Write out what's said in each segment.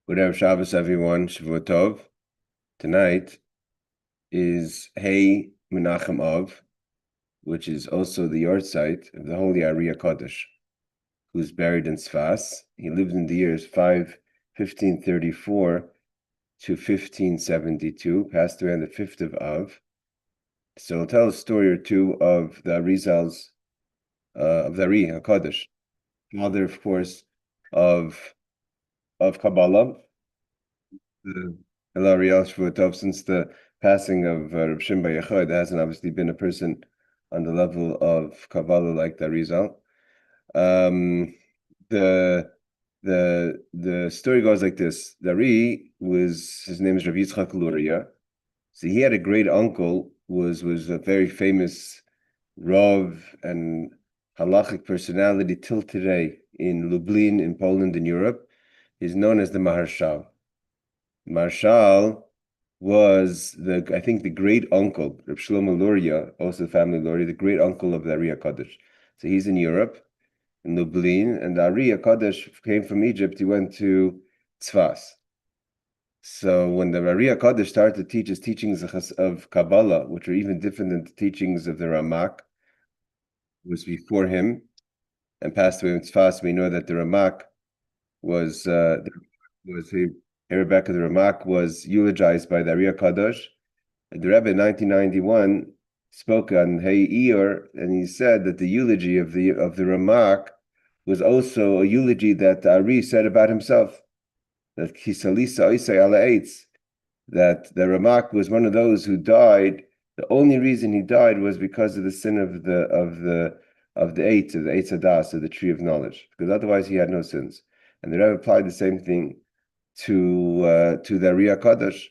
Good Erev Shabbos, everyone. Shavua Tov. Tonight is Hey Menachem Av, which is also the yard site of the holy Ariya Kodesh, who's buried in Sfas. He lived in the years 1534 to 1572, passed away on the 5th of Av. So we'll tell a story or two of the Arizal's, of the Ari HaKodesh, father, of course, of Kabbalah. Since the passing of Reb Shimon Bar Yochai, there hasn't obviously been a person on the level of Kabbalah like the Arizal. The story goes like this: his name is Rav Yitzchak Luria. So he had a great uncle, was a very famous Rav and halachic personality till today in Lublin, in Poland, in Europe. He's known as the Maharshal. Marshal was I think the great uncle, Reb Shlomo Luria, also family Luria, the great uncle of the Ari HaKodesh. So he's in Europe, in Lublin, and the Ari HaKodesh came from Egypt. He went to Tzfas. So when the Ari HaKodesh started to teach his teachings of Kabbalah, which are even different than the teachings of the Ramak, was before him and passed away in Tzfas. We know that the Ramak was Rebecca the Ramak was eulogized by the Ari HaKadosh. The Rebbe in 1991 spoke on Hey Eor, and he said that the eulogy of the Ramak was also a eulogy that the Ari said about himself. That Kisalisa Oisei Ala Eitz, that the Ramak was one of those who died. The only reason he died was because of the sin of the Eitz, of the Eitz Hadas, of the tree of knowledge, because otherwise he had no sins. And the Rebbe applied the same thing to the Ari HaKadosh,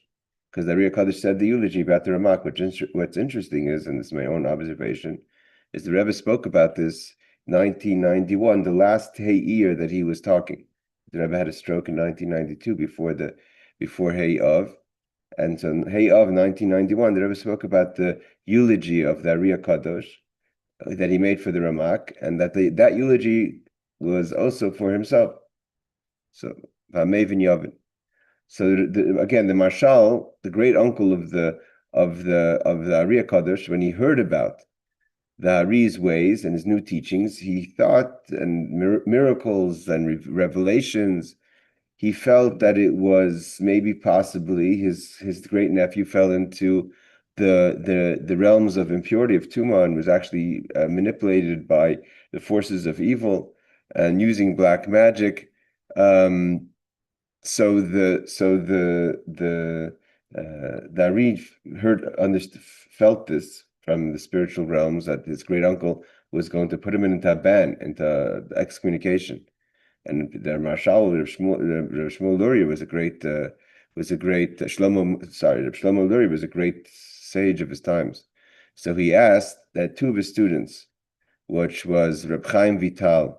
because the Ari HaKadosh said the eulogy about the Ramak. What's interesting is, and this is my own observation, is the Rebbe spoke about this 1991, the last Hey year that he was talking. The Rebbe had a stroke in 1992 before Hey Av, and so in Hey Av 1991, the Rebbe spoke about the eulogy of the Ari HaKadosh that he made for the Ramak, and that eulogy was also for himself. So V'amevin Yavin. So again, the Marshal, the great uncle of the Ari HaKadosh, when he heard about the Ari's ways and his new teachings, he thought, and miracles and revelations, he felt that it was maybe possibly his great nephew fell into the realms of impurity of Tuma and was actually manipulated by the forces of evil and using black magic. So the Ari felt this from the spiritual realms, that his great uncle was going to put him into a ban, into excommunication. And the Marshal Rav Shmuel Luria was a great Shlomo Luria was a great sage of his times. So he asked that two of his students, which was Reb Chaim Vital,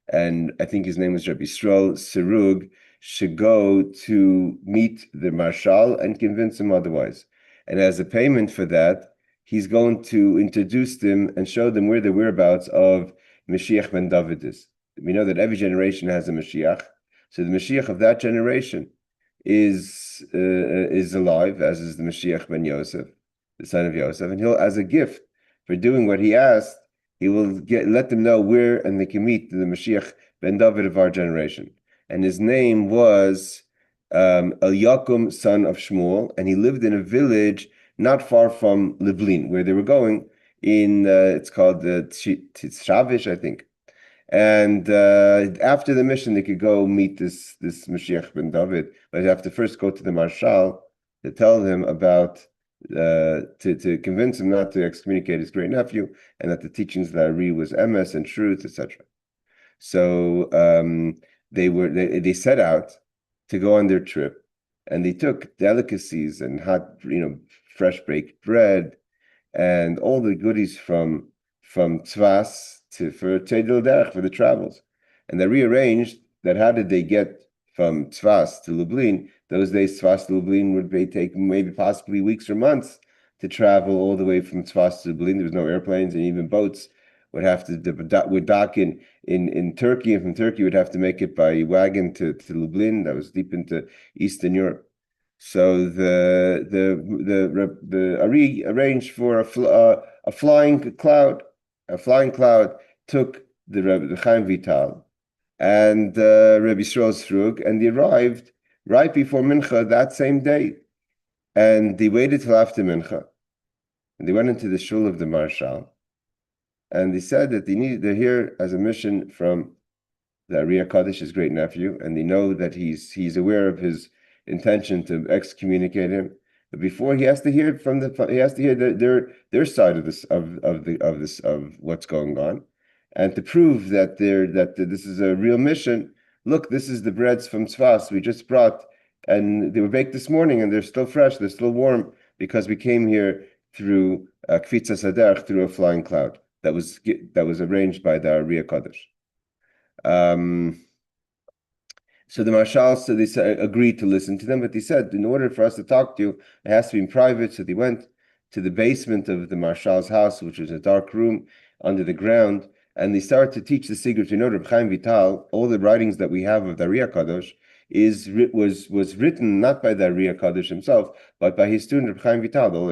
and I think his name was Rabbi Yisrael Sirug, should go to meet the Marshal and convince him otherwise. And as a payment for that, he's going to introduce them and show them where the whereabouts of Mashiach ben David is. We know that every generation has a Mashiach. So the Mashiach of that generation is alive, as is the Mashiach ben Yosef, the son of Yosef. And he'll, as a gift for doing what he asked, he will let them know where, and they can meet the Mashiach ben David of our generation. And his name was Eliakim, son of Shmuel, and he lived in a village not far from Lublin, where they were going. It's called Tzitzravish, I think. And after the mission, they could go meet this Mashiach ben David, but they have to first go to the Marshal to tell him about to convince him not to excommunicate his great nephew, and that the teachings of the Ari was emes and truth, etc. So they set out to go on their trip, and they took delicacies and hot, fresh baked bread and all the goodies from Tzvas for Tzedel Derech, for the travels. And they rearranged that. How did they get from Tzvas to Lublin? Those days, Tzvas to Lublin would take maybe possibly weeks or months to travel all the way from Tzvas to Lublin. There was no airplanes, and even boats would dock in Turkey, and from Turkey would have to make it by wagon to Lublin. That was deep into Eastern Europe. So the Ari arranged for a flying cloud. A flying cloud took the Chaim Vital and Rabbi Yisrael Srug, and they arrived right before Mincha that same day. And they waited till after Mincha. And they went into the shul of the Marshal. And they said that they're here as a mission from the Ari HaKadosh, his great nephew, and they know that he's aware of his intention to excommunicate him. But before, he has to hear their side of this of what's going on, and to prove that this is a real mission. Look, this is the breads from Tzfas we just brought, and they were baked this morning, and they're still fresh, they're still warm, because we came here through Kitzur Shulchan Aruch, through a flying cloud that was arranged by the Ari HaKadosh. So the Marshal, so they agreed to listen to them, but they said, in order for us to talk to you, it has to be in private. So they went to the basement of the Marshal's house, which was a dark room under the ground, and they started to teach the secrets. You know, Reb Chaim Vital, all the writings that we have of the Ari HaKadosh was written not by the Ari HaKadosh himself, but by his student Reb Chaim Vital. All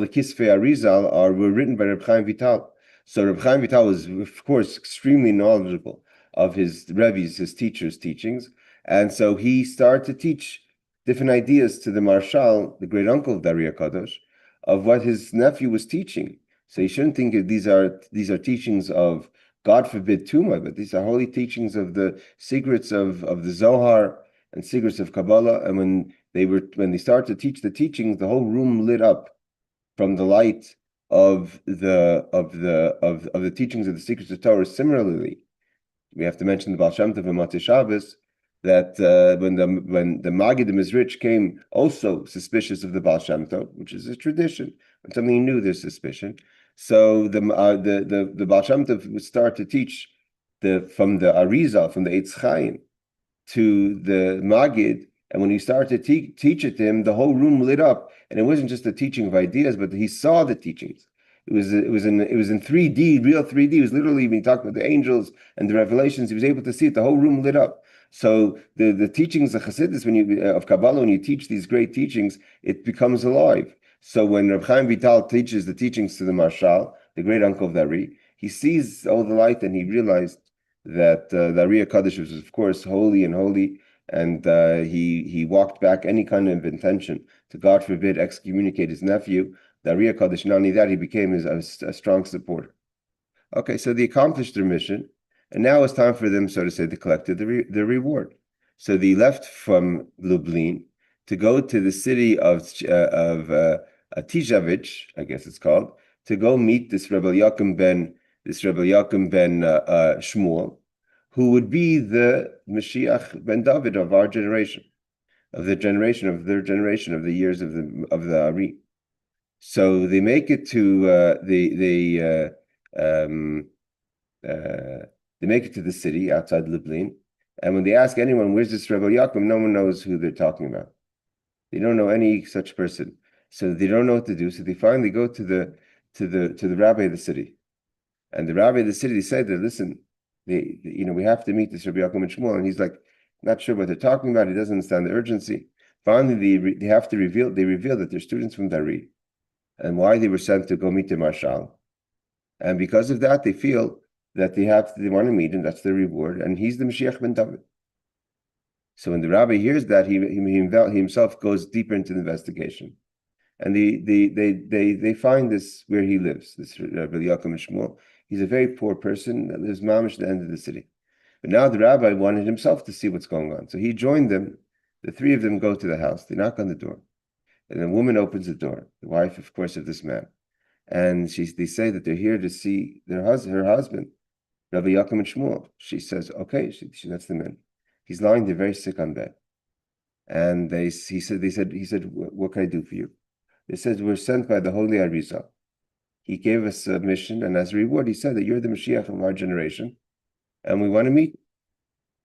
the Kisvei Arizal were written by Reb Chaim Vital. So Reb Chaim Vital was, of course, extremely knowledgeable of his Rebbe's, his teachers' teachings. And so he started to teach different ideas to the Marshal, the great uncle of the Ari HaKadosh, of what his nephew was teaching. So you shouldn't think that these are teachings of, God forbid, Tumah, but these are holy teachings of the secrets of the Zohar and secrets of Kabbalah. And when they started to teach the teachings, the whole room lit up from the light of the teachings of the secrets of Torah. Similarly, we have to mention the Baal Shem Tov and Motzaei Shabbos, that when the Magid, the Mizrich, came also suspicious of the Baal Shem Tov, which is a tradition. When something new, there's suspicion. So the Baal Shem Tov would start to teach from the Arizal, from the Eitz Chaim, to the Magid, and when he started to teach it to him, the whole room lit up, and it wasn't just a teaching of ideas, but he saw the teachings. It was in 3D, real 3D. It was literally, when he talked about the angels and the revelations, he was able to see it. The whole room lit up. So the teachings of Chassidus, of Kabbalah, when you teach these great teachings, it becomes alive. So when Reb Chaim Vital teaches the teachings to the Marshal, the great uncle of the Ari, he sees all the light, and he realized that the Ari HaKadosh was, of course, holy, and he walked back any kind of intention to, God forbid, excommunicate his nephew. The Ari HaKadosh, not only that, he became a strong supporter. Okay, so they accomplished their mission, and now it's time for them, so to say, to collect the reward. So they left from Lublin to go to the city of Tijavich, I guess it's called, to go meet this Rebbe Yaakov ben Shmuel, who would be the Mashiach ben David of our generation, of their generation, of the years of the Ari. So they make it to they make it to the city outside Lublin, and when they ask anyone, "Where's this Rebbe Yaakov?" no one knows who they're talking about. They don't know any such person, so they don't know what to do. So they finally go to the rabbi of the city, and the rabbi of the city said that, listen, we have to meet this Rabbi Yaakov ben Shmuel, and he's like not sure what they're talking about. He doesn't understand the urgency. Finally, they have to reveal that they're students from Dari, and why they were sent to go meet the Marshal. And because of that, they feel that they want to meet him, that's their reward, and he's the Mashiach ben David. So when the rabbi hears that, he himself goes deeper into the investigation. And they find this where he lives, this Rabbi Yaakov ben Shmuel. He's a very poor person that lives mamish at the end of the city. But now the rabbi wanted himself to see what's going on. So he joined them. The three of them go to the house. They knock on the door. And a woman opens the door, the wife, of course, of this man. And they say that they're here to see her husband, Rabbi Yaakov ben Shmuel. She says, okay, she lets them in. He's lying there very sick on bed. And he said, what can I do for you? They said, we're sent by the Holy Arizal. He gave us a mission, and as a reward, he said that you're the Mashiach of our generation, and we want to meet.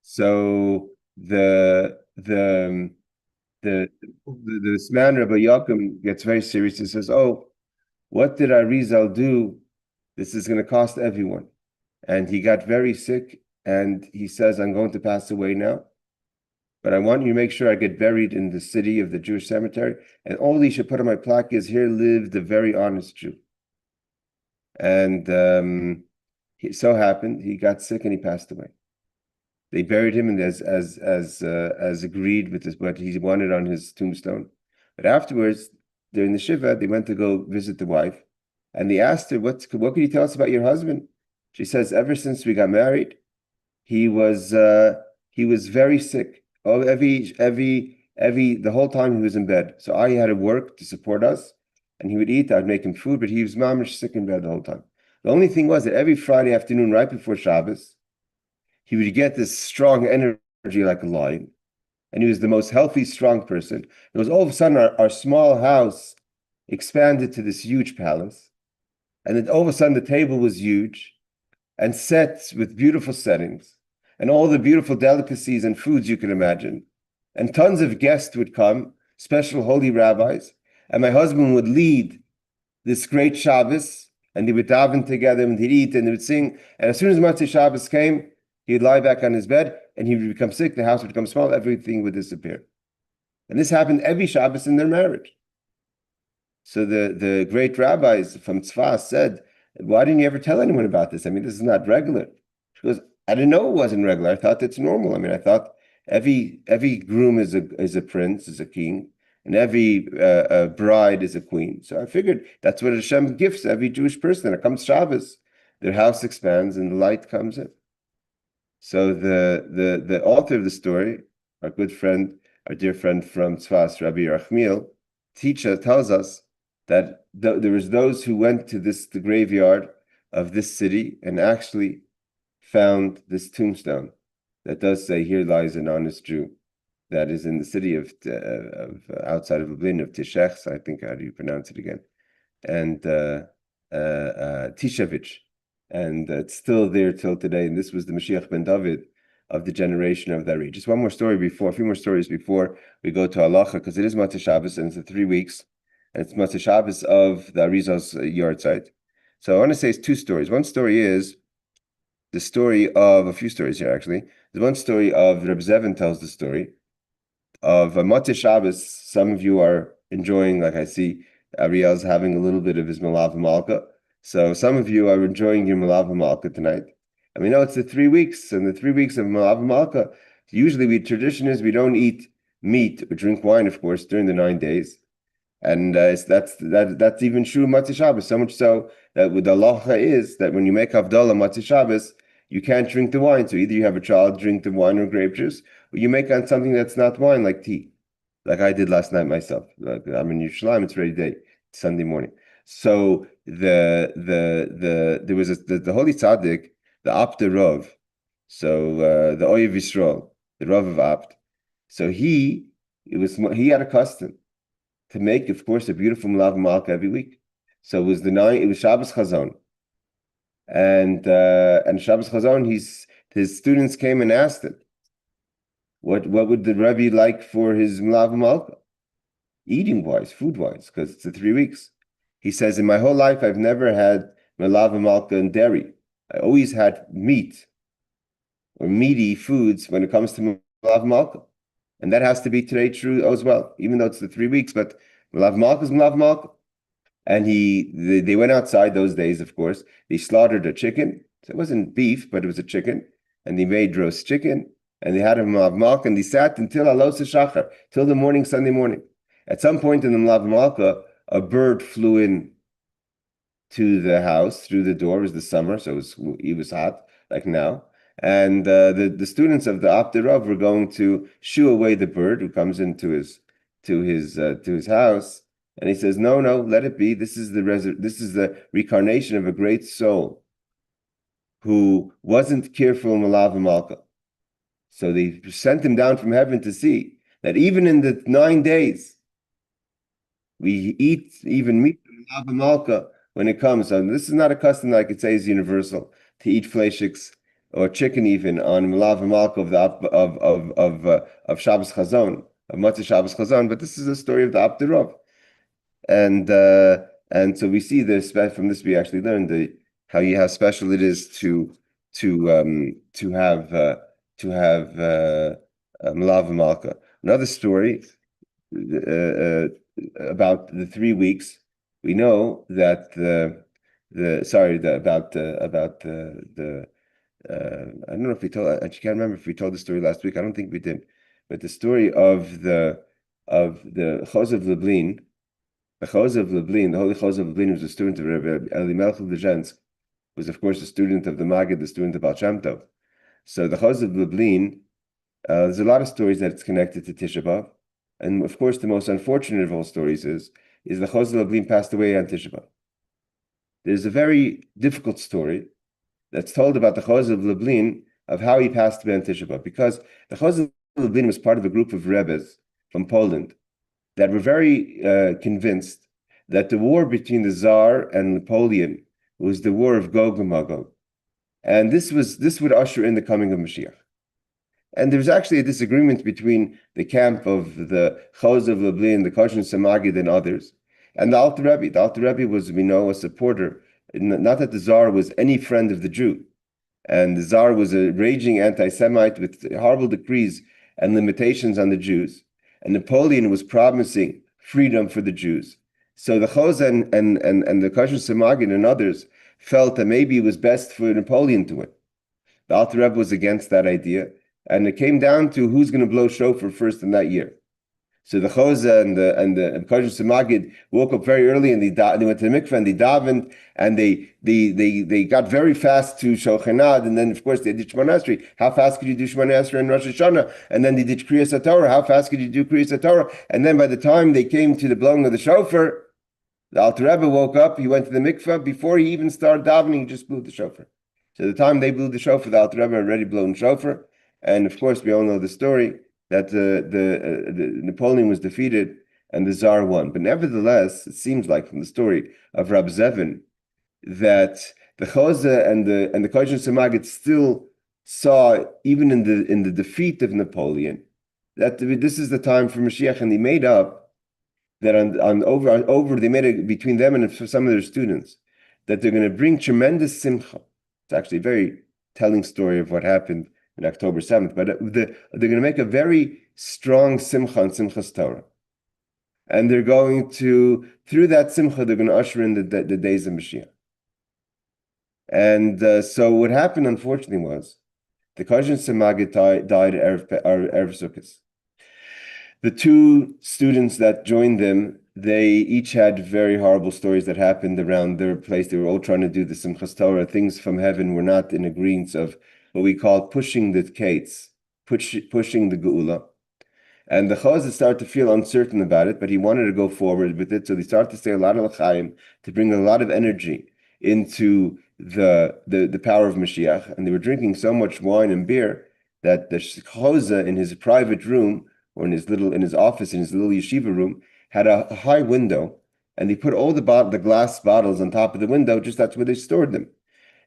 So this man, Rabbi Yaakov, gets very serious and says, "Oh, what did Arizal do This is going to cost everyone. And he got very sick, and he says, I'm going to pass away now, but I want you to make sure I get buried in the city of the Jewish cemetery, and all you should put on my plaque is, here lived a very honest Jew. And it so happened, he got sick and he passed away. They buried him, and as agreed with what he wanted on his tombstone. But afterwards, during the Shiva, they went to go visit the wife, and they asked her, what could you tell us about your husband? She says, ever since we got married, he was very sick. Oh, the whole time he was in bed. So I had to work to support us, and he would eat. I'd make him food, but he was mamish sick in bed the whole time. The only thing was that every Friday afternoon, right before Shabbos, he would get this strong energy like a lion, and he was the most healthy, strong person. It was all of a sudden our small house expanded to this huge palace, and then all of a sudden the table was huge and set with beautiful settings and all the beautiful delicacies and foods you can imagine. And tons of guests would come, special holy rabbis, and my husband would lead this great Shabbos, and they would daven together, and he'd eat, and they would sing. And as soon as Motzaei Shabbos came, he'd lie back on his bed, and he would become sick, the house would become small, everything would disappear. And this happened every Shabbos in their marriage. So the great rabbis from Tzfas said, why didn't you ever tell anyone about this? I mean, this is not regular. She goes, I didn't know it wasn't regular. I thought it's normal. I mean, I thought every groom is a prince, is a king, and every bride is a queen. So I figured that's what Hashem gives every Jewish person. When it comes Shabbos, their house expands and the light comes in. So the author of the story, our good friend, our dear friend from Tzfas, Rabbi Rachmiel, tells us that there was those who went to the graveyard of this city and actually found this tombstone that does say, here lies an honest Jew, that is in the city of outside of Lublin, of Tishech, I think, how do you pronounce it again? And Tishevich. And it's still there till today. And this was the Mashiach ben David of the generation of that age. Just a few more stories before we go to halacha, because it is Motzaei Shabbos and it's 3 weeks. And it's Motzaei Shabbos of the Arizal's yard site. So I want to say it's 2 stories. One story is the story of a few stories here, actually. There's one story of Reb Zevin tells the story of Motzaei Shabbos. Some of you are enjoying, like I see, Ariel's having a little bit of his Malav Malka. So some of you are enjoying your Malav Malka tonight. And we know it's the 3 weeks, and the 3 weeks of Malav Malka, usually tradition is we don't eat meat or drink wine, of course, during the 9 days. And that's even true Motzaei Shabbos, so much so that with the halacha is that when you make Havdalah Motzaei Shabbos, you can't drink the wine. So either you have a child drink the wine or grape juice, or you make on something that's not wine, like tea, like I did last night myself. Like, I'm in Yerushalayim, it's ready day, Sunday morning. So there was the holy tzaddik, the Abd Rav, so the Oyev Yisrael, the Rav of Abd. So he had a custom to make, of course, a beautiful Malav Malka every week. So it was Shabbos Chazon. And Shabbos Chazon, his students came and asked him, what would the Rebbe like for his Malav Malka? Eating wise, food wise, because it's the 3 weeks. He says, in my whole life, I've never had Malav Malka and dairy. I always had meat or meaty foods when it comes to Malav Malka. And that has to be today true as well, even though it's the 3 weeks, but Malav Malka is Malav Malka. And they went outside those days, of course. They slaughtered a chicken. So it wasn't beef, but it was a chicken. And they made roast chicken. And they had a Malav Malka, and they sat until Alos HaShachar, till the morning, Sunday morning. At some point in the Malav Malka, a bird flew in to the house through the door. It was the summer, so it was hot, like now. And the students of the Abd Rav were going to shoo away the bird who comes into his house, and he says, "No, let it be. This is the reincarnation of a great soul who wasn't careful in Malav Malka." So they sent him down from heaven to see that even in the 9 days, we eat even meat Malav Malka when it comes. So this is not a custom that I could say is universal to eat fleishiks or chicken even on Malav Malka of Shabbos Chazon, of Motzaei Shabbos Chazon, but this is a story of the Abd Rav. And so we see this, from this we actually learn how special it is to have Malav Malka. Another story about the 3 weeks. We know that I don't know if we told. I can't remember if we told the story last week. I don't think we did. But the story of the Chos of Lublin, the Chos of Lublin, the Holy Chos of Lublin, was a student of Rabbi Elimelech of Lezhensk, was of course a student of the Maggid, the student of Baal Shem Tov. So the Chos of Lublin, there's a lot of stories that it's connected to Tisha B'Av, and of course the most unfortunate of all stories is the Chos of Lublin passed away on Tisha B'Av. There's a very difficult story that's told about the Chos of Lublin of how he passed away on Tisha B'Av, because the Chos of Lublin was part of a group of Rebbes from Poland that were very convinced that the war between the Tsar and Napoleon was the war of Gog and Magog, and this would usher in the coming of Mashiach. And there was actually a disagreement between the camp of the Chos of Lublin, the Koshin Samagid, and others, and the Alter Rebbe. The Alter Rebbe was, we know, a supporter. Not that the Tsar was any friend of the Jew, and the Tsar was a raging anti-Semite with horrible decrees and limitations on the Jews, and Napoleon was promising freedom for the Jews. So the Chos and the Kosher Samagin and others felt that maybe it was best for Napoleon to win. The Alter Rebbe was against that idea, and it came down to who's going to blow shofar first in that year. So the Chosa and the Kosher Samagid woke up very early, and they went to the mikveh and they davened, and they got very fast to Shochanad, and then of course they did Shemona Esrei. How fast could you do Shemona Esrei in Rosh Hashanah? And then they did Krias HaTorah. How fast could you do Krias HaTorah? And then by the time they came to the blowing of the shofar, the Alter Rebbe woke up. He went to the mikveh before he even started davening. He just blew the shofar. So the time they blew the shofar, the Alter Rebbe had already blown shofar, and of course we all know the story that the Napoleon was defeated and the Tsar won. But nevertheless, it seems like from the story of Rab Zevin that the Chosa and the Kosher Samagid still saw, even in the defeat of Napoleon, that this is the time for Mashiach, and they made up that they made it between them and some of their students that they're going to bring tremendous simcha. It's actually a very telling story of what happened in October 7th, but they're going to make a very strong simcha on Simchas Torah. And they're going to, through that simcha, they're going to usher in the days of Mashiach. And so what happened, unfortunately, was the Kosher Samagid died Erev Sukkot. The two students that joined them, they each had very horrible stories that happened around their place. They were all trying to do the Simchas Torah. Things from heaven were not in agreement of what we call pushing the kates, pushing the geula. And the Chazal started to feel uncertain about it, but he wanted to go forward with it. So they started to say a lot of l'chaim to bring a lot of energy into the power of Mashiach. And they were drinking so much wine and beer that the Chazal in his private room, or in his office, in his little yeshiva room, had a high window, and they put all the glass bottles on top of the window. Just that's where they stored them.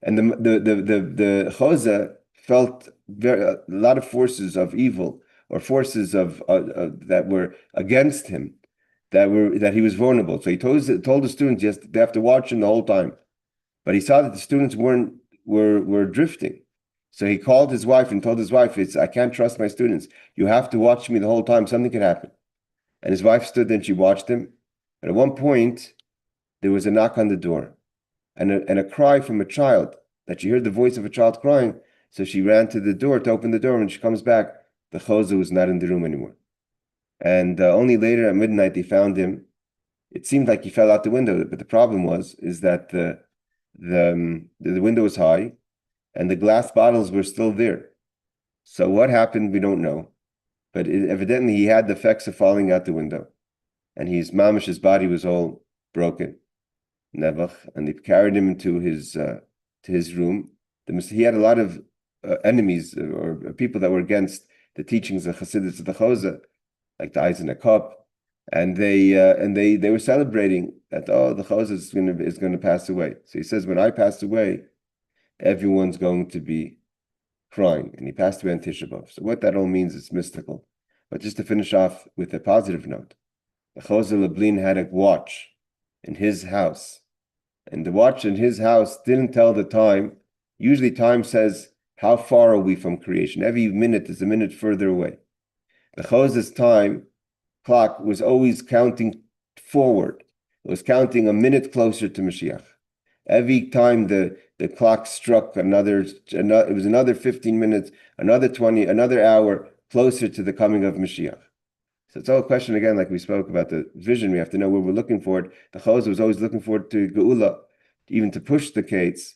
And the Chosa felt a lot of forces of evil, or forces of that were against him, that he was vulnerable. So he told the students, yes, they have to watch him the whole time. But he saw that the students were drifting. So he called his wife and told his wife, I can't trust my students. You have to watch me the whole time. Something could happen. And his wife stood there and she watched him. But at one point, there was a knock on the door and a cry from a child, that she heard the voice of a child crying. So she ran to the door to open the door. When she comes back, the Chosa was not in the room anymore. And only later at midnight, they found him. It seemed like he fell out the window. But the problem is that the window was high, and the glass bottles were still there. So what happened, we don't know. But evidently he had the effects of falling out the window. And his body was all broken. Nevach, and they carried him to his room. He had a lot of enemies or people that were against the teachings of Chassidus of the Chosa, like the eyes in a cup. And they were celebrating that, the Chosa is going to pass away. So he says, when I pass away, everyone's going to be crying. And he passed away on Tisha B'Av. So what that all means is mystical. But just to finish off with a positive note, the Chosa Lublin had a watch in his house and the watch in his house didn't tell the time. Usually time says, how far are we from creation? Every minute is a minute further away. The Chos's time clock was always counting forward. It was counting a minute closer to Mashiach. Every time the clock struck it was another 15 minutes, another 20, another hour closer to the coming of Mashiach. So it's all a question again, like we spoke about the vision. We have to know where we're looking forward. The Chos was always looking forward to Geula, even to push the Kates.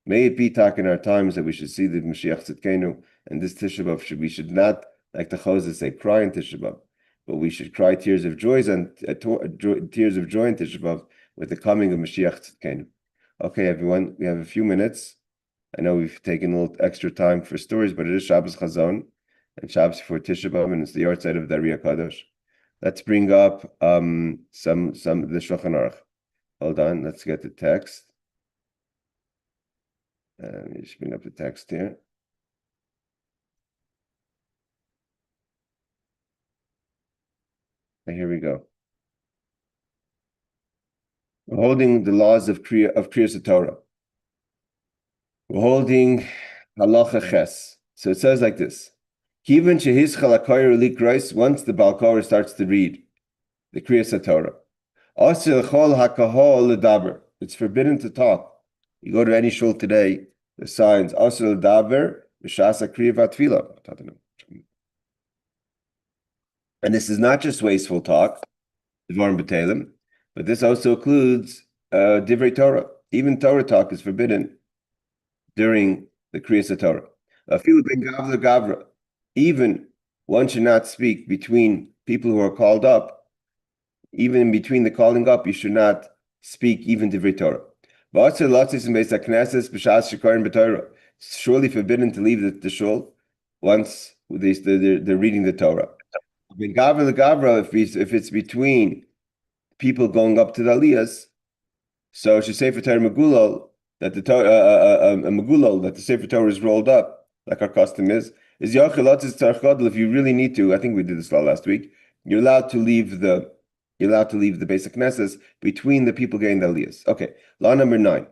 May it be talk in our times that we should see the Mashiach Tzidkenu, and this Tisha B'Av we should not, like the Chos say, cry in Tisha B'Av, but we should cry tears of joy in Tisha B'Av with the coming of Mashiach Tzidkenu. Okay, everyone, we have a few minutes. I know we've taken a little extra time for stories, but it is Shabbos Chazon and Shabbos for Tisha B'Av, and it's the yard side of the Ariya Kadosh. Let's bring up some of the Shulchan Aruch. Hold on, let's get the text. Let me just bring up the text here. And here we go. We're holding the laws of Krias HaTorah. We're holding halacha ches. So it says like this. Once the Baal Korah starts to read the Krias HaTorah, it's forbidden to talk. You go to any shul today, the signs, and this is not just wasteful talk, but this also includes divrei Torah. Even Torah talk is forbidden during the Krias HaTorah. Even one should not speak between people who are called up. Even in between the calling up, you should not speak even divrei Torah. Surely forbidden to leave the shul once they're reading the Torah. If it's between people going up to the aliyahs, so it should say for Torah Megulal that the Sefer Torah is rolled up, like our custom is if you really need to. I think we did this last week. You're allowed to leave the basic knesses between the people getting the aliyahs. Okay, law number 9.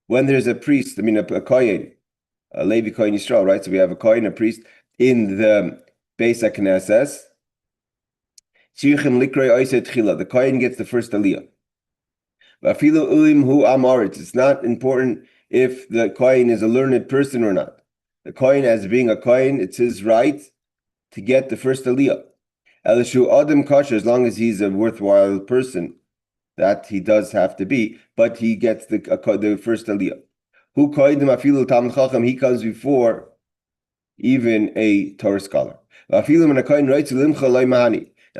When there's a priest, a kohen, a Levi kohen Yisrael, right? So we have a kohen, a priest in the basic knesses. The kohen gets the first aliyah. It's not important if the kohen is a learned person or not. The kohen, as being a kohen, it's his right to get the first aliyah. As long as he's a worthwhile person, that he does have to be, but he gets the first aliyah. He comes before even a Torah scholar. Now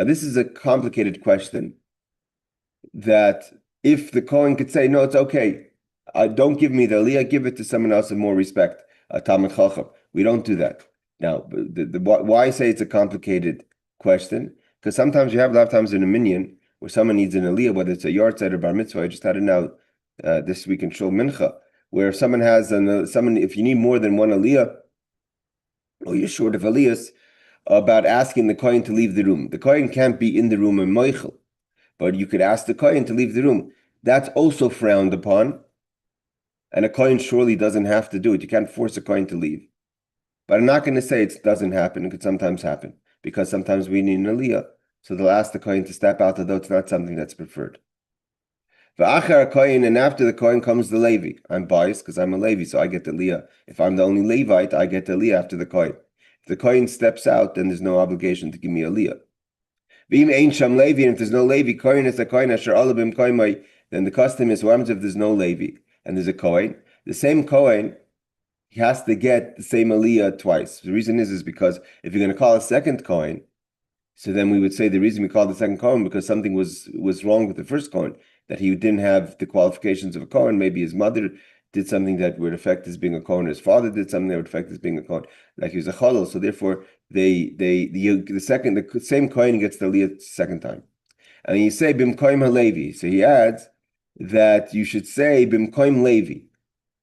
this is a complicated question, that if the kohen could say, no, it's okay, don't give me the aliyah, give it to someone else of more respect, a Talmid Chacham. We don't do that. Now, why I say it's a complicated question? Because sometimes you have a lot of times in a minyan where someone needs an aliyah, whether it's a yard side or bar mitzvah. I just had it now this week in Shul Mincha, where someone has if you need more than one aliyah, or you're short of aliyahs, about asking the kohen to leave the room. The kohen can't be in the room in moichel, but you could ask the kohen to leave the room. That's also frowned upon, and a kohen surely doesn't have to do it. You can't force a kohen to leave. But I'm not going to say it doesn't happen. It could sometimes happen, because sometimes we need an aliyah, so they'll ask the kohen to step out, although it's not something that's preferred. V'achar kohen, and after the kohen comes the Levi. I'm biased because I'm a Levi, so I get the aliyah. If I'm the only Levite, I get the aliyah after the kohen. If the kohen steps out, then there's no obligation to give me aliyah. V'im ein sham Levi, and if there's no Levi, kohen is a kohen asher alabim kohen. Then the custom is, what happens if there's no Levi and there's a kohen? The same kohen, he has to get the same aliyah twice. The reason is because if you're going to call a second kohen, so then we would say the reason we called the second kohen because something was wrong with the first kohen, that he didn't have the qualifications of a kohen. Maybe his mother did something that would affect his being a kohen. His father did something that would affect his being a kohen, like he was a chalal. So therefore, the same kohen gets the aliyah second time. And you say bimkoim halevi. So he adds that you should say bimkoim levi.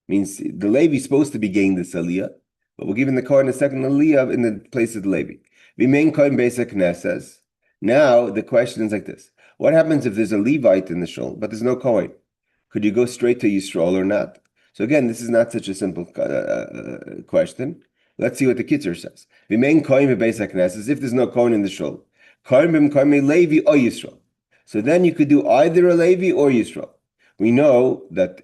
Means the Levi is supposed to be getting this aliyah, but we're giving the kohen a second aliyah in the place of the Levi. V'mein kohen basic knesses. Now the question is like this: What happens if there's a Levite in the shul, but there's no Kohen? Could you go straight to Yisrael or not? So again, this is not such a simple question. Let's see what the Kitzur says. V'mein Kohen b'beis hakneses, if there's no Kohen in the shul, Kohen b'mkohen Levi or Yisrael. So then you could do either a Levi or Yisrael. We know that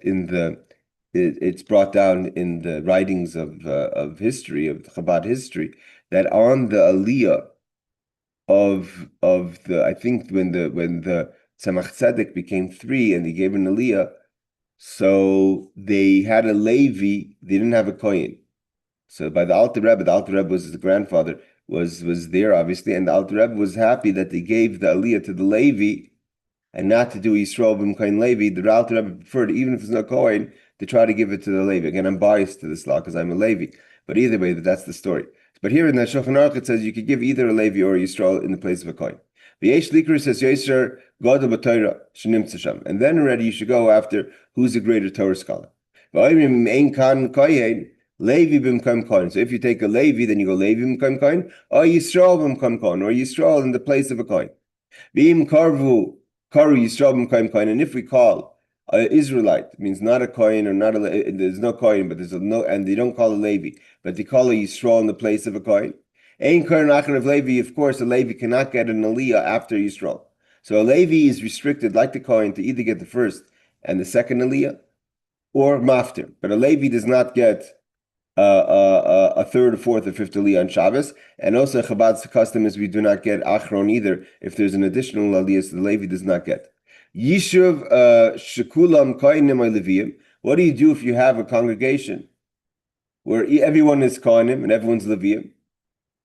it's brought down in the writings of history, of Chabad history, that on the aliyah of the, I think when the Tzemach Tzedek became 3 and they gave an aliyah, so they had a Levi, they didn't have a Kohen. So by the Alter Rebbe was his grandfather, was there obviously, and the Alter Rebbe was happy that they gave the aliyah to the Levi and not to do Yisrael b'mkohen Levi. The Alter Rebbe preferred, even if there's no Kohen, to try to give it to the Levi. Again, I'm biased to this law because I'm a Levi, but either way, that's the story. But here in the Shulchan Aruch it says you could give either a Levi or a Yisrael in the place of a Kohen. V'yesh likru says Yisrael gadol b'Torah shenimtza sham, and then already you should go after who's a greater Torah scholar. V'ayim ein kan kohen Levi b'mkohen Kohen. So if you take a Levi, then you go Levi b'mkohen Kohen, or Yisrael b'mkohen Kohen, or Yisrael in the place of a Kohen. V'im karu Yisrael b'mkohen Kohen, and if we call Israelite, means not a Kohen or not a, there's no Kohen, but there's no, and they don't call a Levi, but they call a Yisrael in the place of a Kohen. Ein Kohen achar of Levi, of course, a Levi cannot get an aliyah after Yisrael. So a Levi is restricted, like the Kohen, to either get the first and the second aliyah, or maftir. But a Levi does not get a third, a fourth, or fifth aliyah on Shabbos. And also Chabad's custom is we do not get achron either. If there's an additional aliyah, so the Levi does not get. Yishuv shekulam kohenim leviim. What do you do if you have a congregation where everyone is kohenim and everyone's leviim?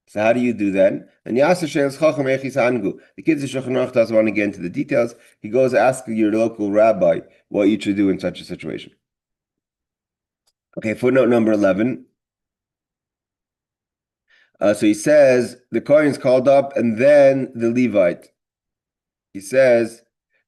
So how do you do that? And Yasser Sheil's Chacham Echis Hangu. The Kitzur Shulchan Aruch doesn't want to get into the details. He goes ask your local rabbi what you should do in such a situation. Okay, footnote number 11. So he says the Kohen's called up and then the Levite. He says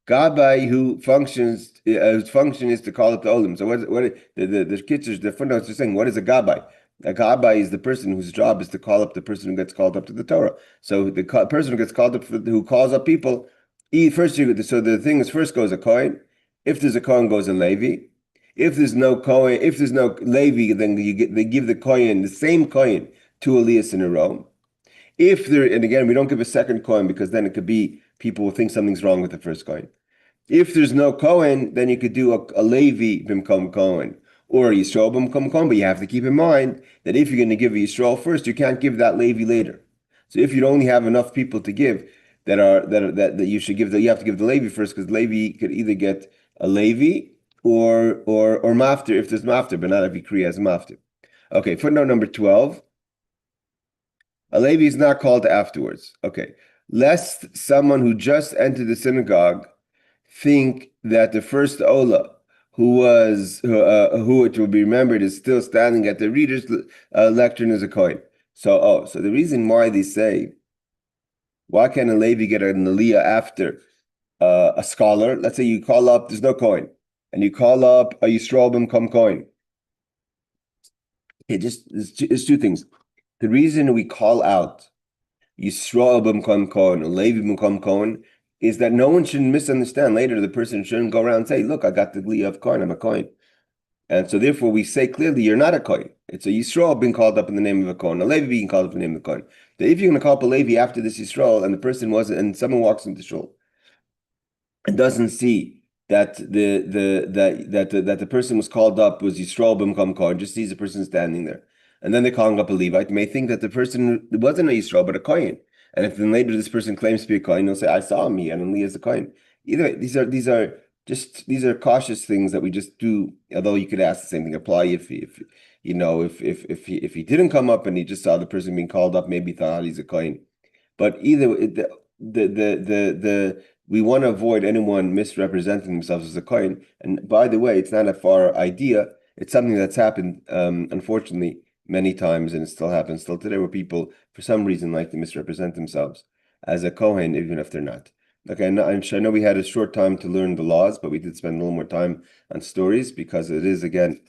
Gabbai who functions, whose function is to call up the Olim. So what the Kitzur, the footnotes are saying, what is a Gabbai? A Gabbai is the person whose job is to call up the person who gets called up to the Torah. So the person who gets called up, who calls up people, so the thing is, first goes a Kohen. If there's a Kohen, goes a Levi. If there's no Kohen, if there's no Levi, then they give the Kohen, the same Kohen, 2 aliyahs in a row. If there, and again, we don't give a second Kohen because then it could be people will think something's wrong with the first Kohen. If there's no Kohen, then you could do a Levi b'mkom Kohen or a Yisrael b'mkom Kohen, but you have to keep in mind that if you're going to give a Yisrael first, you can't give that Levi later. So if you only have enough people to give that you should give you have to give the Levi first, because Levi could either get a Levi or maftir if there's maftir, but not every kriya has maftir. Okay, footnote number 12. A Levi is not called afterwards. Okay, lest someone who just entered the synagogue think that the first Ola, who it will be remembered is still standing at the reader's lectern as a Kohen. So the reason why they say, why can a Levi get an aliyah after a scholar? Let's say you call up, there's no Kohen, and you call up a Yisrael b'mkom Kohen. It's 2 things. The reason we call out Yisrael b'mkom Kohen or Levi b'mkom Kohen is that no one should misunderstand. Later, the person shouldn't go around and say, look, I got the aliyah of Kohen, I'm a Kohen. And so therefore we say clearly, you're not a Kohen. It's a Yisrael being called up in the name of a Kohen, a Levi being called up in the name of a Kohen. That if you're going to call up a Levi after this Yisrael and the person wasn't, and someone walks into shul and doesn't see that the person was called up was Yisrael b'mkom Kohen, just sees the person standing there. And then they're calling up a Levite, may think that the person wasn't a Yisrael, but a Kohen. And if then later this person claims to be a Kohen, they'll say, I saw him, he had an aliyah as a Kohen. Either way, these are cautious things that we just do, although you could ask the same thing apply if he didn't come up and he just saw the person being called up, maybe thought he's a Kohen. But either we want to avoid anyone misrepresenting themselves as a Kohen. And by the way, it's not a far idea. It's something that's happened, unfortunately, many times, and it still happens still today, where people, for some reason, like to misrepresent themselves as a Kohen, even if they're not. Okay, I know we had a short time to learn the laws, but we did spend a little more time on stories because it is, again,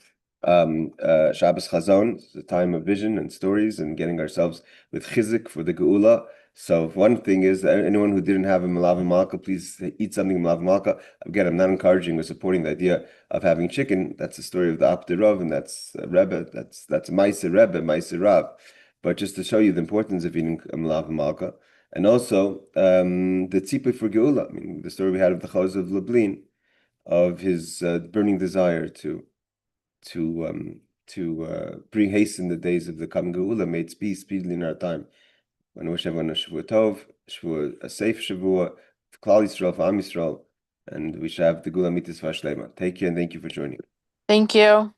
Shabbos Chazon is a time of vision and stories and getting ourselves with chizik for the geula. So one thing is that anyone who didn't have a Malav Malka, please eat something Malav Malka. Again, I'm not encouraging or supporting the idea of having chicken. That's the story of the Apter Rav, and that's Rebbe. That's Maise Rebbe, Maise Rav. But just to show you the importance of eating a Malav Malka, and also the tzipah for geula. I mean, the story we had of the Chaz of Lublin, of his burning desire to bring haste in the days of the coming geula, made speedily in our time. I wish everyone a Shavua Tov, a safe Shavua, Klal Yisrael, for Am Yisrael, and we should have the Gula Mitzvah Shlema. Take care and thank you for joining. Thank you.